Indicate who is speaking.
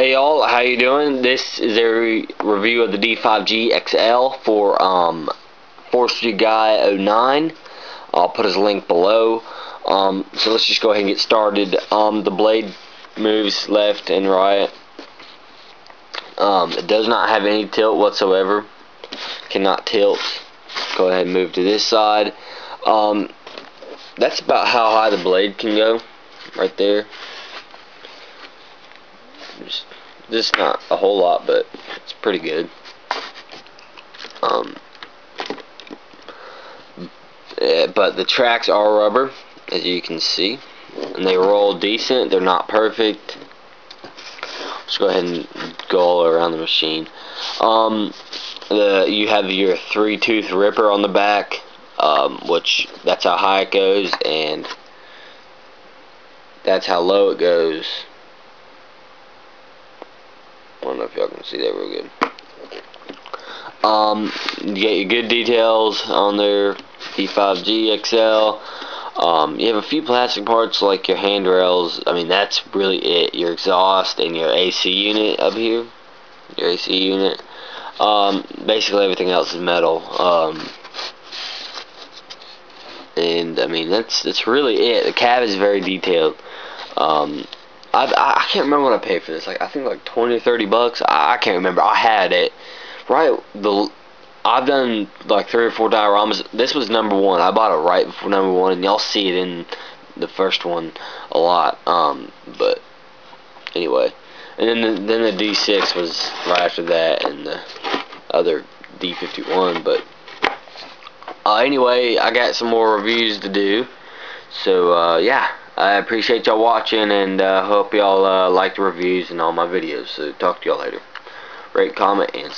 Speaker 1: Hey y'all, how you doing? This is a review of the D5g XL for Forestry Guy 09. I'll put his link below. So let's just go ahead and get started. The blade moves left and right. It does not have any tilt whatsoever. Cannot tilt. Go ahead and move to this side. That's about how high the blade can go, right there. Just not a whole lot, but it's pretty good. But the tracks are rubber, as you can see, and they roll decent. They're not perfect. Let's go ahead and go all around the machine. You have your 3-tooth ripper on the back, which that's how high it goes, and that's how low it goes. I don't know if y'all can see that real good. You get your good details on there. D5g XL. You have a few plastic parts like your handrails. I mean, that's really it. Your exhaust and your AC unit up here. Your AC unit. Basically everything else is metal. And I mean, that's really it. The cab is very detailed. I can't remember what I paid for this. I think like 20 or 30 bucks. I can't remember. I had it. Right. I've done like 3 or 4 dioramas. This was number 1. I bought it right before number 1, and y'all see it in the first one a lot. But anyway, and then the D6 was right after that, and the other D51. But anyway, I got some more reviews to do. So yeah. I appreciate y'all watching, and hope y'all like the reviews and all my videos. So talk to y'all later. Rate, comment, and